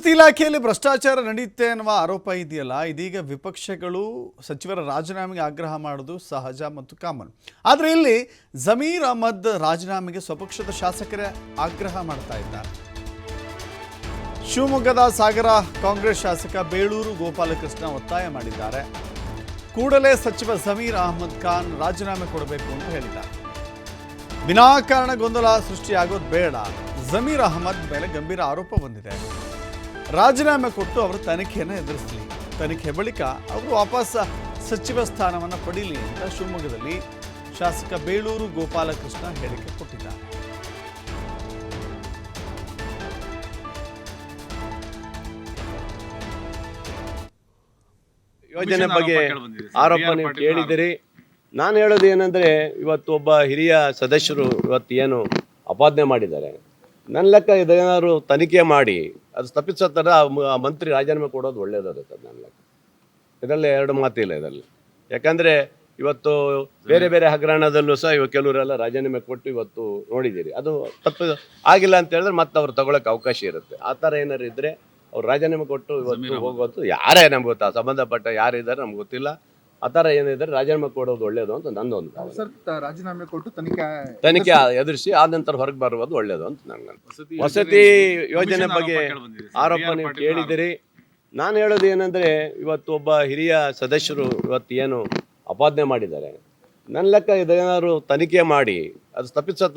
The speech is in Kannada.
ವಸತಿ ಇಲಾಖೆಯಲ್ಲಿ ಭ್ರಷ್ಟಾಚಾರ ನಡೆಯುತ್ತೆ ಅನ್ನುವ ಆರೋಪ ಇದೆಯಲ್ಲ, ಇದೀಗ ವಿಪಕ್ಷಗಳು ಸಚಿವರ ರಾಜೀನಾಮೆಗೆ ಆಗ್ರಹ ಮಾಡೋದು ಸಹಜ ಮತ್ತು ಕಾಮನ್. ಆದರೆ ಇಲ್ಲಿ ಜಮೀರ್ ಅಹ್ಮದ್ ರಾಜೀನಾಮೆಗೆ ಸ್ವಪಕ್ಷದ ಶಾಸಕರೇ ಆಗ್ರಹ ಮಾಡ್ತಾ ಇದ್ದಾರೆ. ಶಿವಮೊಗ್ಗದ ಸಾಗರ ಕಾಂಗ್ರೆಸ್ ಶಾಸಕ ಬೇಳೂರು ಗೋಪಾಲಕೃಷ್ಣ ಒತ್ತಾಯ ಮಾಡಿದ್ದಾರೆ. ಕೂಡಲೇ ಸಚಿವ ಜಮೀರ್ ಅಹ್ಮದ್ ಖಾನ್ ರಾಜೀನಾಮೆ ಕೊಡಬೇಕು ಅಂತ ಹೇಳಿದ್ದಾರೆ. ವಿನಾಕಾರಣ ಗೊಂದಲ ಸೃಷ್ಟಿಯಾಗೋದು ಬೇಡ. ಜಮೀರ್ ಅಹ್ಮದ್ ಮೇಲೆ ಗಂಭೀರ ಆರೋಪ ಬಂದಿದೆ. ರಾಜೀನಾಮೆ ಕೊಟ್ಟು ಅವರು ತನಿಖೆಯನ್ನು ಎದುರಿಸಲಿ. ತನಿಖೆ ಬಳಿಕ ಅವರು ವಾಪಸ್ ಸಚಿವ ಸ್ಥಾನವನ್ನು ಪಡೀಲಿ ಅಂತ ಶಿವಮೊಗ್ಗದಲ್ಲಿ ಶಾಸಕ ಬೇಳೂರು ಗೋಪಾಲಕೃಷ್ಣ ಹೇಳಿಕೆ ಕೊಟ್ಟಿದ್ದಾರೆ. ಯೋಜನೆ ಬಗ್ಗೆ ಆರೋಪ ನೀವು ಕೇಳಿದಿರಿ. ನಾನು ಹೇಳೋದು ಏನಂದರೆ, ಇವತ್ತು ಒಬ್ಬ ಹಿರಿಯ ಸದಸ್ಯರು ಇವತ್ತು ಏನು ಅಪಾದನೆ ಮಾಡಿದ್ದಾರೆ, ನನ್ನ ಲೆಕ್ಕ ಇದೇನಾದ್ರು ತನಿಖೆ ಮಾಡಿ ಅದು ತಪ್ಪಿಸೋ ಥರ ಮಂತ್ರಿ ರಾಜೀನಾಮೆ ಕೊಡೋದು ಒಳ್ಳೆಯದಾಗುತ್ತೆ ನನ್ನ ಲೆಕ್ಕ. ಇದರಲ್ಲಿ ಎರಡು ಮಾತಿಲ್ಲ ಇದರಲ್ಲಿ. ಯಾಕಂದರೆ ಇವತ್ತು ಬೇರೆ ಬೇರೆ ಹಗರಣದಲ್ಲೂ ಸಹ ಇವಾಗ ಕೆಲವರೆಲ್ಲ ರಾಜೀನಾಮೆ ಕೊಟ್ಟು ಇವತ್ತು ನೋಡಿದ್ದೀರಿ. ಅದು ತಪ್ಪು ಆಗಿಲ್ಲ ಅಂತ ಹೇಳಿದ್ರೆ ಮತ್ತೆ ಅವ್ರು ತಗೊಳ್ಳೋಕೆ ಅವಕಾಶ ಇರುತ್ತೆ. ಆ ಥರ ಏನಾರು ಇದ್ದರೆ ಅವ್ರು ರಾಜೀನಾಮೆ ಕೊಟ್ಟು ಇವತ್ತು ಹೋಗೋದು, ಯಾರೇ ನಮ್ಗೆ ಗೊತ್ತಾ, ಸಂಬಂಧಪಟ್ಟ ಯಾರಿದ್ದಾರೆ ನಮ್ಗೆ ಗೊತ್ತಿಲ್ಲ. ಆ ಥರ ಏನಿದ್ದಾರೆ ರಾಜೀನಾಮೆ ಕೊಡೋದು ಒಳ್ಳೆಯದು ಅಂತ ನನ್ನೊಂದು. ರಾಜೀನಾಮೆ ಕೊಟ್ಟು ತನಿಖೆ ಎದುರಿಸಿ ಆದ ನಂತರ ಹೊರಗೆ ಬರುವುದು ಒಳ್ಳೆಯದು ಅಂತ ನನ್ನ. ವಸತಿ ಯೋಜನೆ ಬಗ್ಗೆ ಆರೋಪ ನೀವು ಕೇಳಿದಿರಿ. ನಾನು ಹೇಳೋದು ಏನಂದರೆ, ಇವತ್ತು ಒಬ್ಬ ಹಿರಿಯ ಸದಸ್ಯರು ಇವತ್ತು ಏನು ಅಪಾದನೆ ಮಾಡಿದ್ದಾರೆ, ನನ್ನ ಲೆಕ್ಕ ಇದೇನಾದ್ರು ತನಿಖೆ ಮಾಡಿ ಅದು ತಪ್ಪಿಸೋ